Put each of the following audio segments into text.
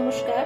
নমস্কার।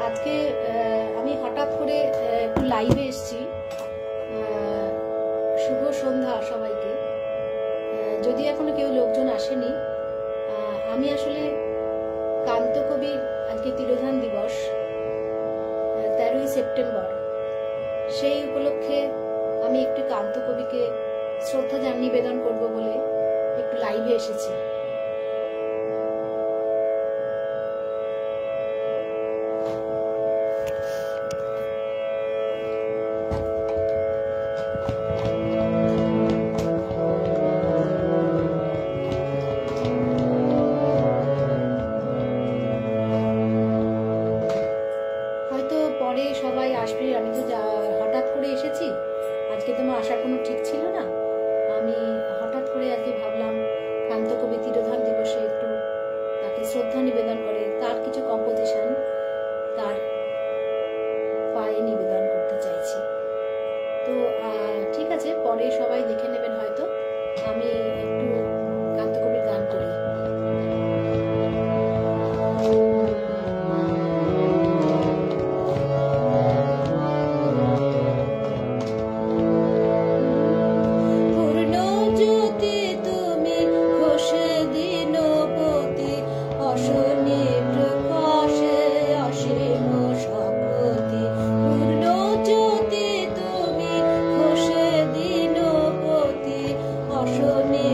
আজকে আমি হঠাৎ করে একটু লাইভে এসেছি। শুভ সন্ধ্যা সবাইকে। যদি এখনো কেউ লোকজন আসেনি, আমি আসলে কান্তকবির আজকে তিরোধান দিবস 13ই সেপ্টেম্বর, সেই উপলক্ষে আমি একটু কান্তকবিকে শ্রদ্ধা নিবেদন করব বলে একটু লাইভে এসেছি। পরে সবাই আসবে, আমি তো হঠাৎ করে এসেছি। আজকে তোমার আসার কোনো ঠিক ছিল না। আমি হঠাৎ করে আজকে ভাবলাম কান্তকবি তিরোধান দিবসে একটু তাকে শ্রদ্ধা নিবেদন করে তার কিছু কম্পোজিশন তার পায়ে নিবেদন করতে চাইছি। তো ঠিক আছে, পরে সবাই দেখে নেবেন। হয়তো আমি একটু কান্তকবির গান করি। অশনি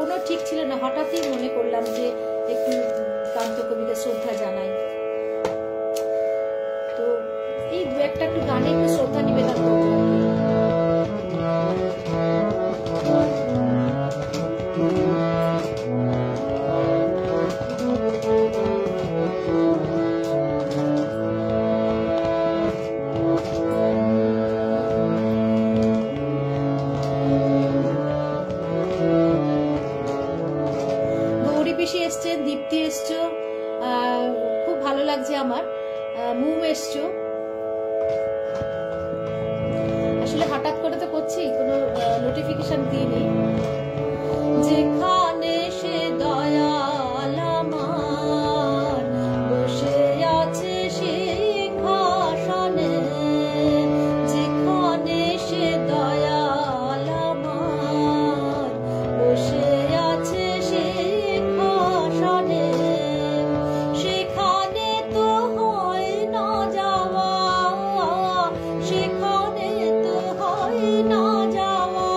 কোনো ঠিক ছিল না, হঠাৎই মনে করলাম যে একটু কান্ত কবিকে শ্রদ্ধা জানাই। তো এই দু একটা একটু গানে একটু শ্রদ্ধা নিবেদন করবো। এসছেন, দীপ্তি এসছো, খুব ভালো লাগছে আমার। মুম এসছো, আসলে হঠাৎ করে তো করছি, কোনো নোটিফিকেশন দিইনি। যেখানে সে দয়াল আমার বসে আছে সিংহাসনে, যেখানে সে দয়াল আমার বসে আছে সিংহাসনে, সেখানে তো হয় না যাওয়া, সেখানে তো হয় না যাওয়া।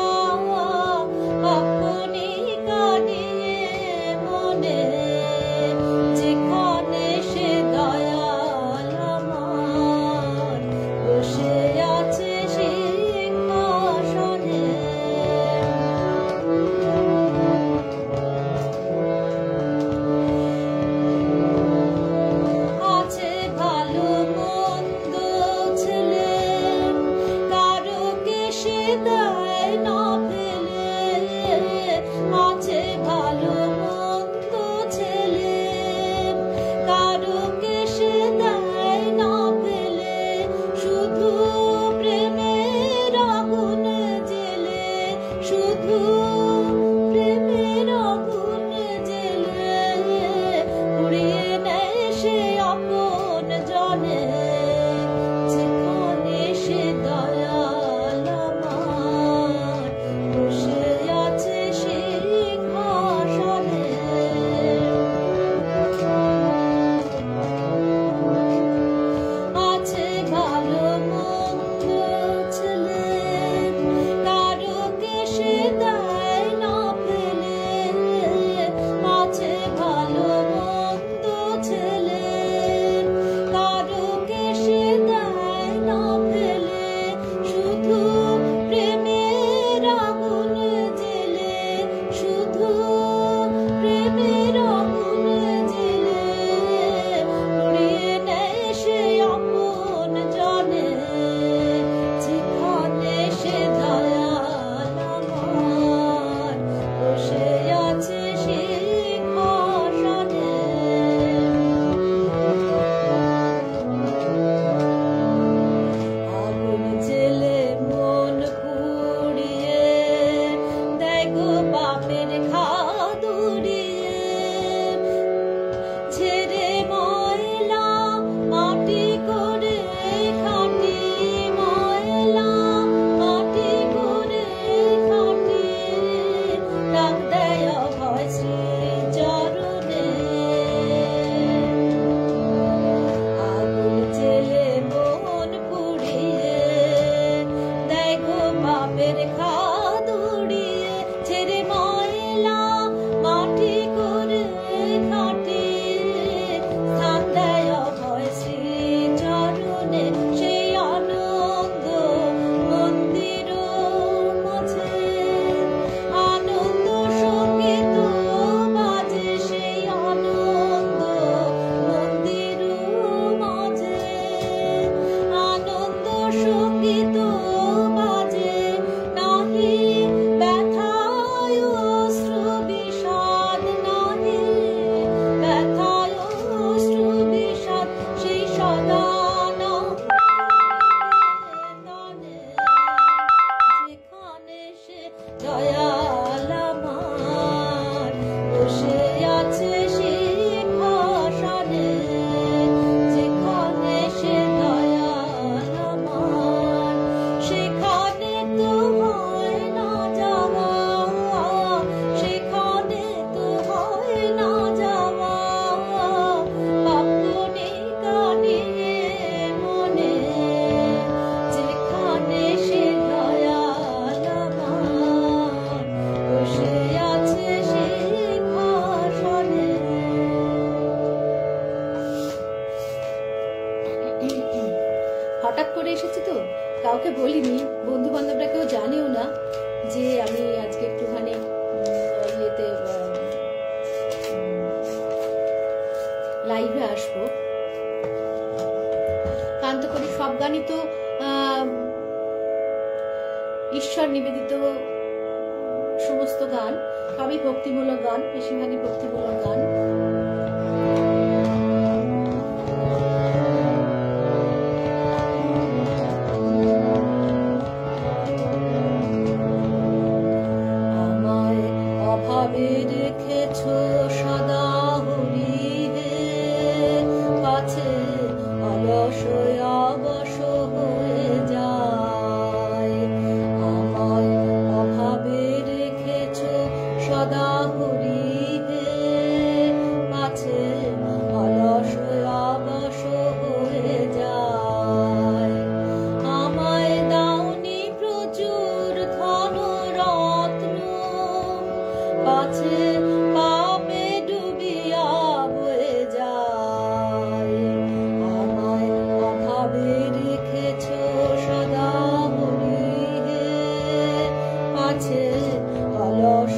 ঈশ্বর নিবেদিত সমস্ত গান সবই ভক্তিমূলক গান, বেশিরভাগই ভক্তিমূলক গান। আমায় অভাবে রেখেছো সদা হরিহে, কাছে অলস অবশ হয়ে যায়। আমায় অভাবে রেখেছো সদা হরিহে, কাছে অলস অবশ হয়ে যায়। আমায় দাওনি প্রচুর ধন রত্ন, কাছে পাপে ডুবিয়া বয়ে যায়। আমায় অভাবে রেখেছো সদা হরিহে, কাছে অলস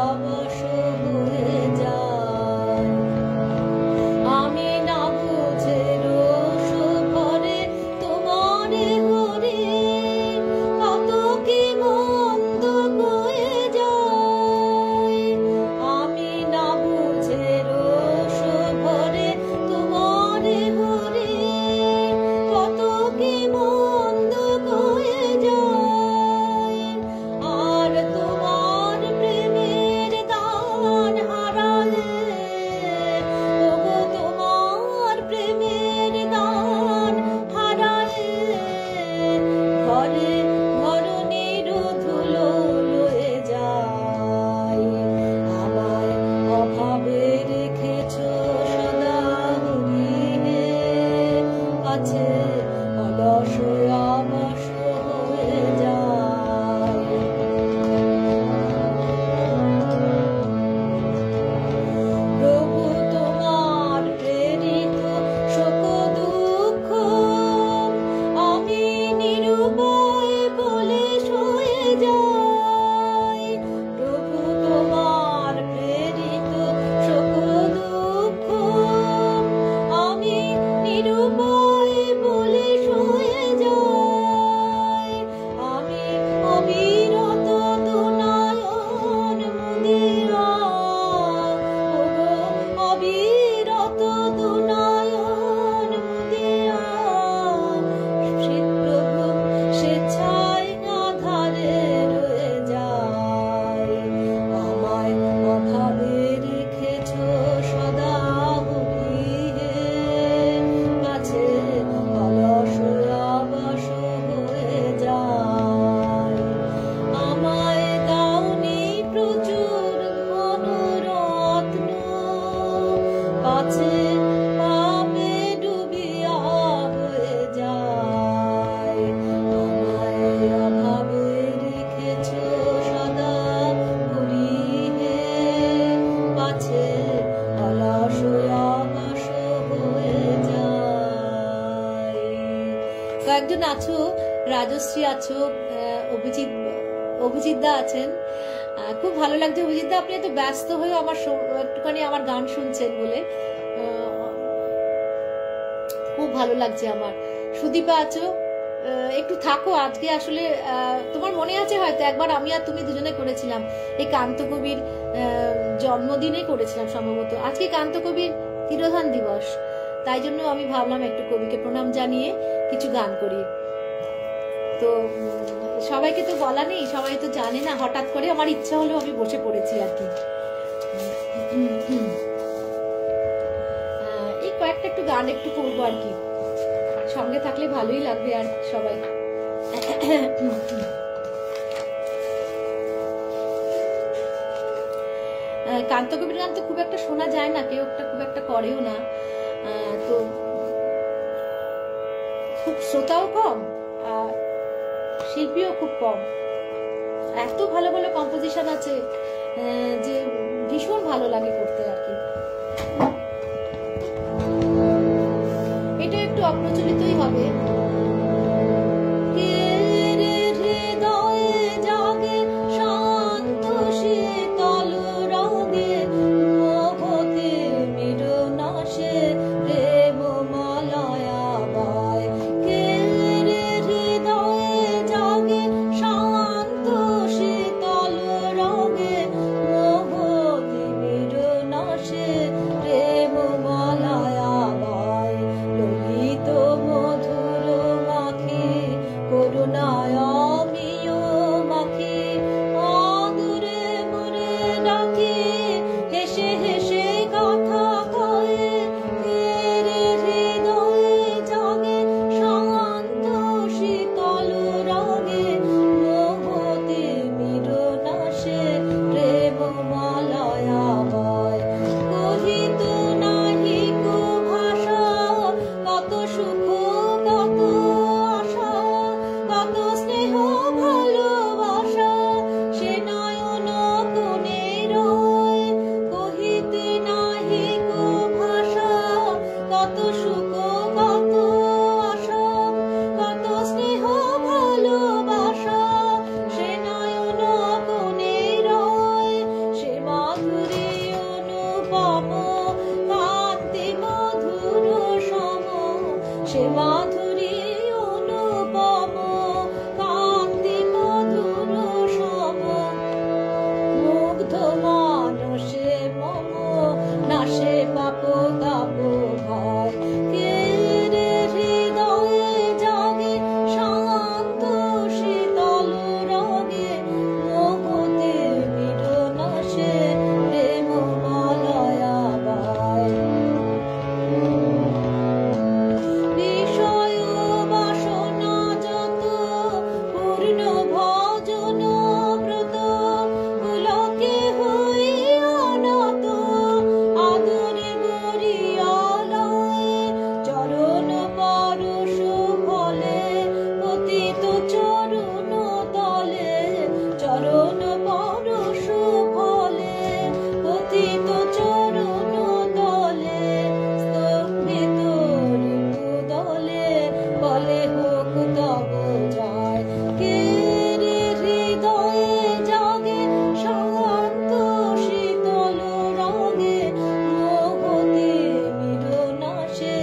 অবশ হয়ে যায়। আমি না বুঝে রোষ ভরে তোমারে হরি, কত কি মন্দ হয়ে যায়। আমি না বুঝে রোষ ভরে তোমারে হরি, কত কি মন্দ হয়ে যায়। আর তোমার প্রেমের দান হারালে, ওগো তোমার প্রেমের দান হারালে, ঘরে ধরণীর ধুলো লয়ে যায়। আমায় অভাবে রেখেছো সদা হরিহে, কাছে অলস অবশ হয়ে যায়। প্রভু তোমার প্রেরিত শোক দুঃখ, আমি নিরুপায় বলে সয়ে যাই। প্রভু তোমার প্রেরিত শোক দুঃখ, আমি নিরুপায় বলে সয়ে যাই। আমি অবিরত দুনয়ন মুদিয়া, ওগো অবিরত দুনয়ন মুদিয়া, প্রভু স্বেচ্ছায় আধারে রয়ে যায়। আমায় অভাবে রেখেছো সদা হরিহে, কাছে অলস অবশ হয়ে যায়। আমায় দাওনি প্রচুর ধন রত্ন, কাছে পাপে ডুবিয়া হয়ে যায়। আমায় অভাবে রেখেছো সদা হরিহে, কাছে অলস অবশ হয়ে যায়। কয়েকজন আছো, রাজশ্রী আছো, অভিজিৎ দা আছেন। খুব ভালো লাগছে অভিজিৎ দা, আপনি এত ব্যস্ত হয়ে আমার একটুখানি আমার গান শুনছেন বলে খুব ভালো লাগছে আমার। সুদীপা আছো, একটু থাকো আজকে। আসলে তোমার মনে আছে হয়তো একবার আমি আর তুমি দুজনে করেছিলাম, এই কান্তকবির জন্মদিনে করেছিলাম সম্ভবত। আজকে কান্তকবির তিরোধান দিবস, তাই জন্য আমি ভাবলাম একটু কবিকে প্রণাম জানিয়ে কিছু গান করি। তো সবাইকে তো বলা নেই, সবাই তো জানে না, হঠাৎ করে আমার ইচ্ছা হলো আমি বসে পড়েছি আর কি। এই কয়েকটা একটু গান একটু করবো আর কি, সঙ্গে থাকলে ভালোই লাগবে আর সবাই। কান্তকবির গান তো খুব একটা শোনা যায় না, কেউ একটা খুব একটা করেও না, তো খুব শ্রোতাও কম, শিল্পীও খুব কম। এত ভালো ভালো কম্পোজিশন আছে যে ভীষণ ভালো লাগে করতে আর কি। এটা একটু অপ্রচলিতই হবে। শান্ত শুদ্ধ মানসে মম নাশে পাপ তাপ ভয় কে রে হৃদয়ে জাগে শান্ত শীতল রগে মোহতে বিরনাশে প্রেম মালয়া বায় বিষয় বাসনা যত পূর্ণ ভজন ব্রত পুলকে হইয়া নত আদরে গরিয়ালয়ে চরণ পরশ ফলে পতিত চরণ তলে চরণ পরশ ফলে পতিত চরণ তলে স্তম্ভিত ঋতু দলে বলে হোক তব জয় কে রে হৃদয়ে জাগে শান্ত শীতল রগে মোহতে বিরনাশে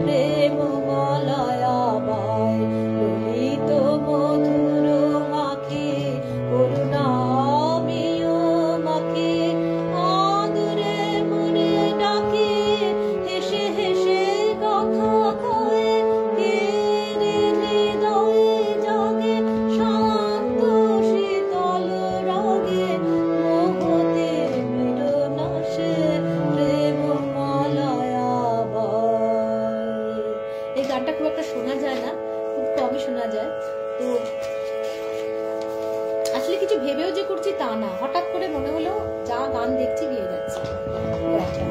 প্রেম মলয়া বায় ললিত মধুর মাখে করুণামিয় মাখে আদরে মনে ডাকে হেসে হেসে কথা কয়ে কে রে হৃদয়ে জাগে শান্ত শীতল রগে মোহতে বিরনাশে প্রেম মলয়া বায়। এই গানটা খুব একটা শোনা যায় না, খুব কমই শোনা যায়। তো আসলে কিছু ভেবেও যে করছি তা না, হঠাৎ করে মনে হলো যা গান দেখছি গিয়ে যাচ্ছে। আচ্ছা,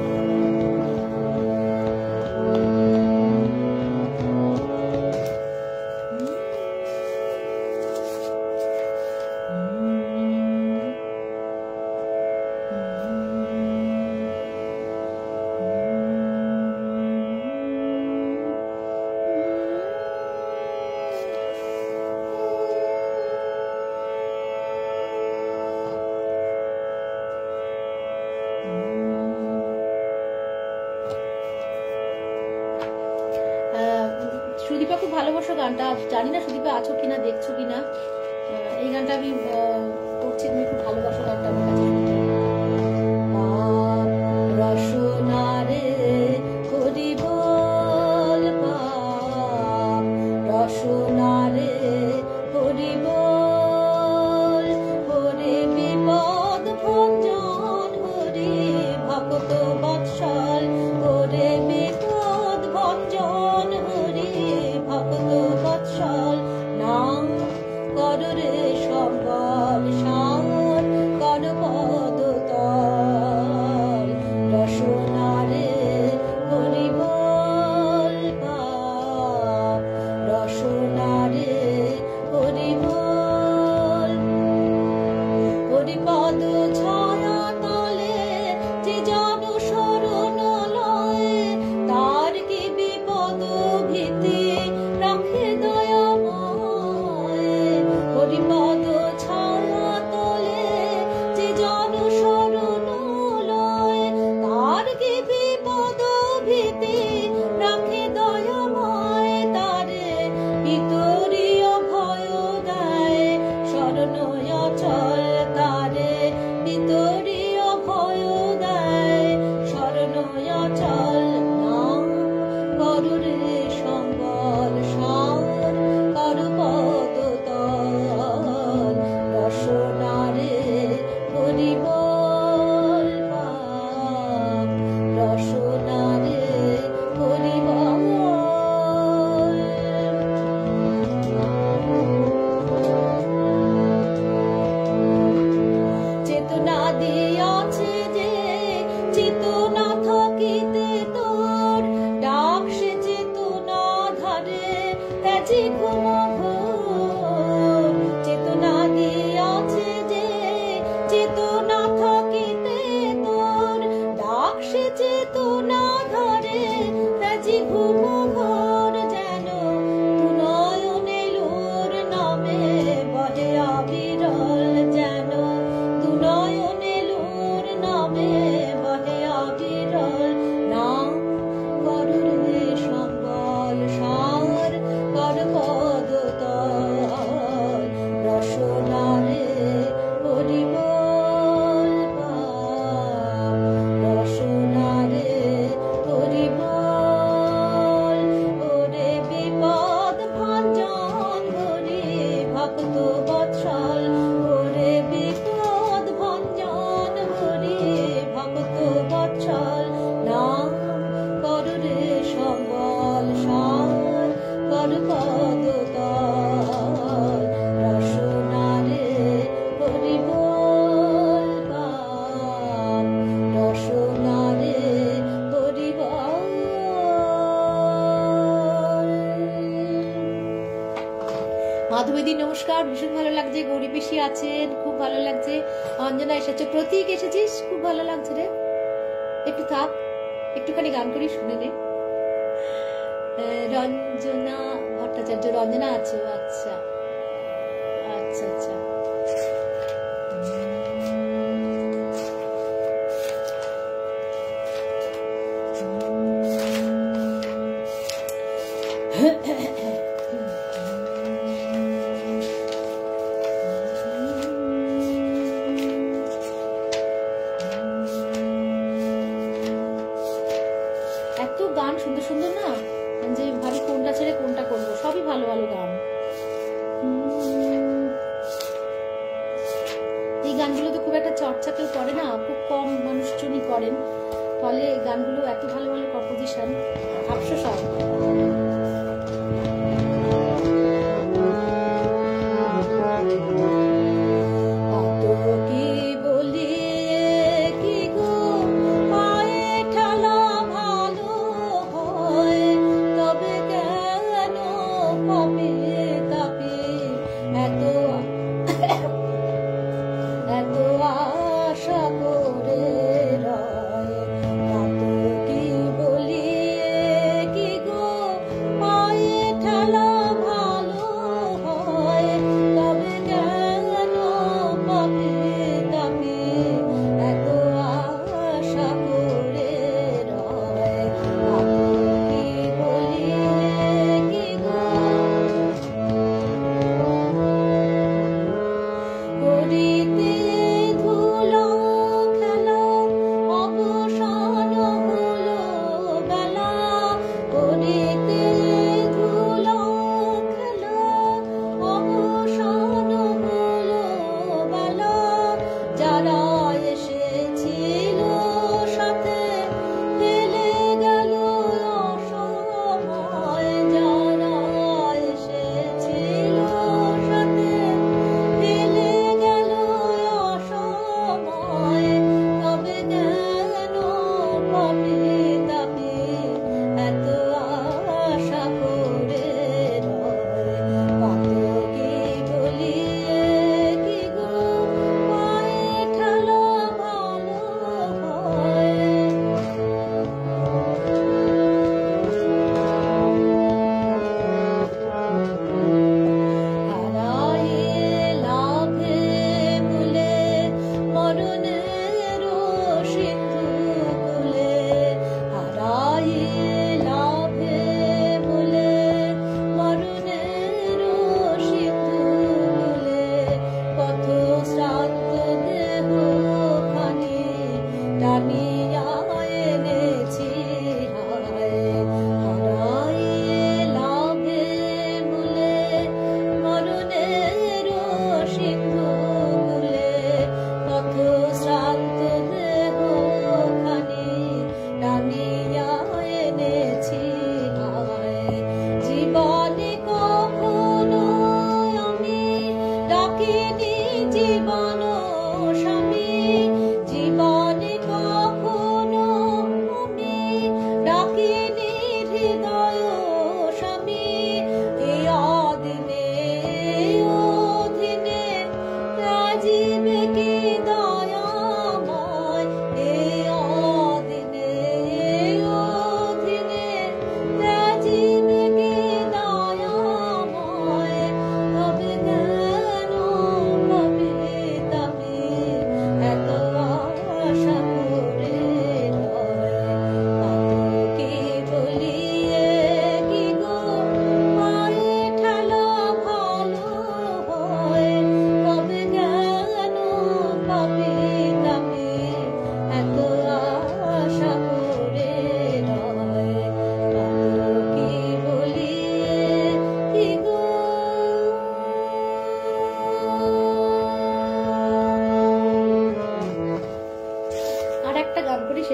সুদীপা খুব ভালোবাসো গানটা, জানি না সুদীপা আছো কিনা, দেখছো কিনা। এই গানটা আমি করছি, তুমি খুব ভালোবাসো গানটা আমার কাছে শুনতে। রসনারে করি বল পাপ, রসনারে করি বল হরে বিপদ ভঞ্জন হরি ভক্ত বৎসল হরে বিপদ ভঞ্জন হরি ভক্ত বৎসল নাম কর রে সম্বল সার কর পদ তল রসনারে হরি বল পাপ, রসনারে হরি বল হরিপদ ছায়া তলে যে জন শরণ লয়ে তার কি বিপদ ভীতি রাখে দয়াময়। হরিপদ ছায়া তলে যে জন শরণ লয়ে তার কি বিপদ ভীতি রাখে দয়াময়। তারে ভিতরীয় ভয় দেয় শরণ অচল, তারে ভিতরীয় ভয় দেয় শরণ অচল নাম করু রে সম্বল সার করু পদ তল রসনারে হরি বল পাপ, রসনারে হরি বল। চেতনা দিয়াছে যে চেতনা থাকিতে তোর ডাক সে চেতনা ধারে ত্যাজি ঘুম ঘোর। চেতনা দিয়াছে যে চেতনা থাকিতে তোর ডাক সে চেতনা ধারে ত্যাজি ঘুম ঘোর। যেন দুনয়নে লোর নামে বহে আবিরল, যেন দুনয়নে লোর নামে নমস্কার, ভীষণ ভালো লাগছে। গৌরী পিসি আছেন, খুব ভালো লাগছে। অঞ্জনা এসেছে, প্রতীক এসেছিস, খুব ভালো লাগছে রে। একটু থাক, একটুখানি গান করি, শুনে নে। রঞ্জনা ভট্টাচার্য, রঞ্জনা আছো? আচ্ছা আচ্ছা আচ্ছা। এত গান সুন্দর সুন্দর না, যে ভাবি কোনটা ছেড়ে কোনটা করবো, সবই ভালো ভালো গান। এই গানগুলো তো খুব একটা চর্চা কেউ করে না, খুব কম মানুষজনই করেন, ফলে এই গানগুলো এত ভালো ভালো কম্পোজিশন, আফসোস হয়।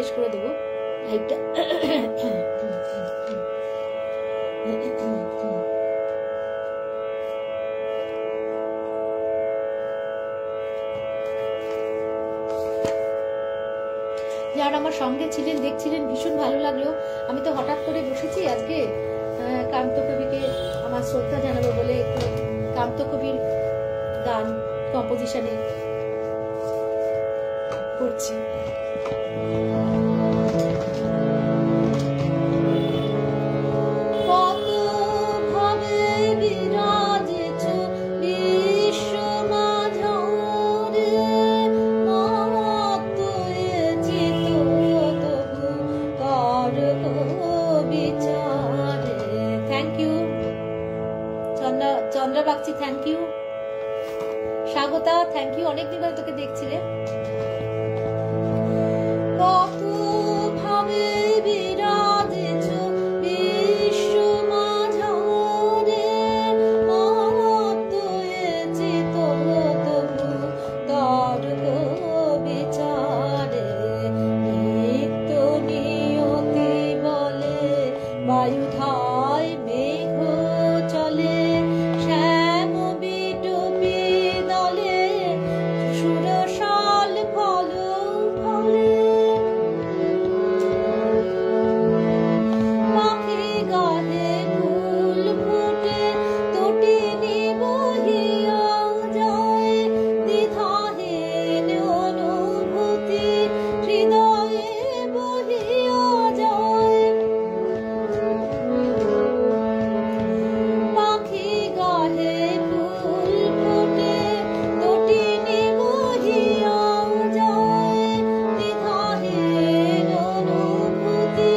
শেষ করে দেবো লাইভটা। যারা আমার সঙ্গে ছিলেন, দেখছিলেন, ভীষণ ভালো লাগলো। আমি তো হঠাৎ করে বসেছি আজকে কান্ত কবিকে আমার শ্রদ্ধা জানাবো বলে, কান্ত কবির গান কম্পোজিশনে করছি। Chandra Bagchi thank you, Swagata thank you, অনেকদিন ধরে তোকে দেখছি রে। কত ভাবে বিরাজেছ বিশ্ব মাঝারে, মাতয়েছে তবু তর্ক বিচারে, নিত্য নিয়তি বলে বায়ু ধায় মেঘ চলে, শ্যাম বিটুপি দলে সুরসাল ফল ফলে, পাখি গাহে ফুল ফুটে তটিনী বহিয়া যায়, দ্বিধাহীন অনুভূতি হৃদয়ে বহিয়া যায়, পাখি গাহে ফুল ফুটে তটিনী বহিয়া যায়, দ্বিধাহীন অনুভূতি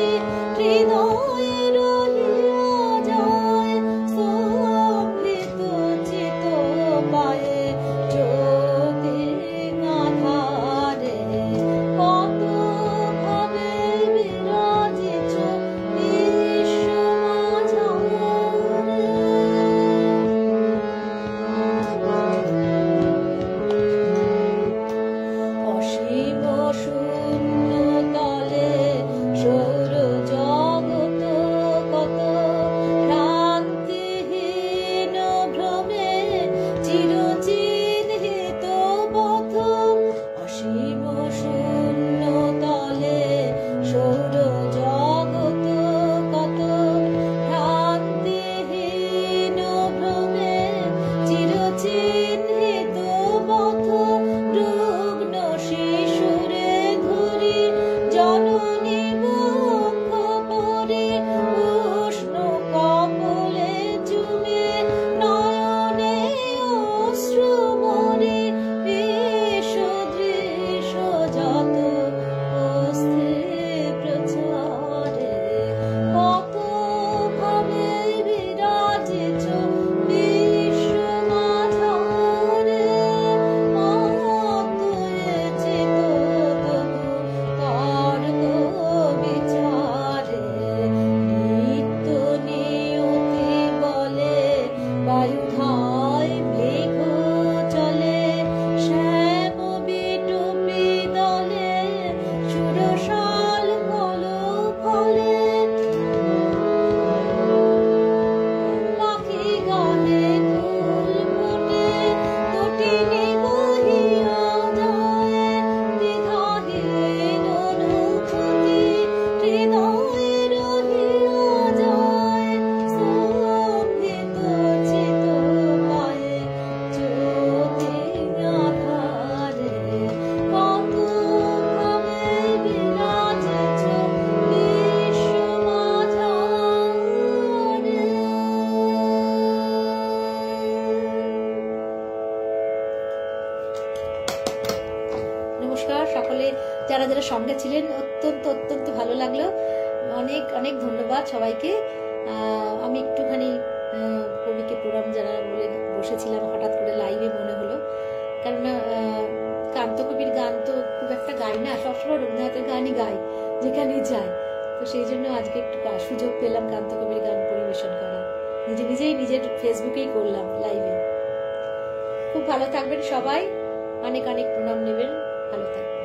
হৃদয়ে রহিয়া যায়, স্তম্ভিত চিত্ত পায়ে জ্যোতি আধারে, কত ভাবে বিরাজিত বিশ্ব মাঝারে। অসীম শূন্য তলে সৌর জগৎ কত, ভ্রান্তিহীন ভ্রমে চিরচিহ্নিত পথ, অসীম শূন্য তলে সৌর জগৎ কত, ভ্রান্তিহীন ভ্রমে চিরচিহ্নিত পথ, রুগ্ন শিশুরে ধরি জননী বক্ষ পরে, উষ্ণ কপলে চুমে নয়নে অশ্রু মরে, বেশ দৃশ্য যত অস্থি প্রচারে, কত ভাবে বিরাজিত বিশ্ব মাঝারে, মাতয়েছে তবু তর্ক বিচারে, নিত্য নিয়তি বলে বায়ু ধায় মেঘ চলে, শ্যাম বিটুপি দলে সুরসাল ফল ফলে, পাখি গাহে ফুল ফুটে তটিনী বহিয়া যায়, দ্বিধাহীন অনুভূতি হৃদয়ে রহিয়া যায়, স্তম্ভিত চিত্ত পায়ে জ্যোতি আধারে, কত ভাবে বিরাজিত বিশ্ব মাঝারে। নমস্কার সকলে, যারা যারা সঙ্গে ছিলেন অত্যন্ত অত্যন্ত ভালো লাগলো, অনেক অনেক ধন্যবাদ সবাইকে। আমি একটুখানি কবিকে প্রণাম জানাবো বলে বসেছিলাম, হঠাৎ করে লাইভে মনে হলো, কেননা কান্ত কবির গান তো খুব একটা গাই না, সবসময় রবীন্দ্রনাথের গানই গাই যেখানেই যাই, তো সেই জন্য আজকে একটু সুযোগ পেলাম কান্ত কবির গান পরিবেশন করা, নিজেই নিজের ফেসবুকেই করলাম লাইভে। খুব ভালো থাকবেন সবাই, অনেক অনেক প্রণাম নেবেন, ভালো থাকবেন।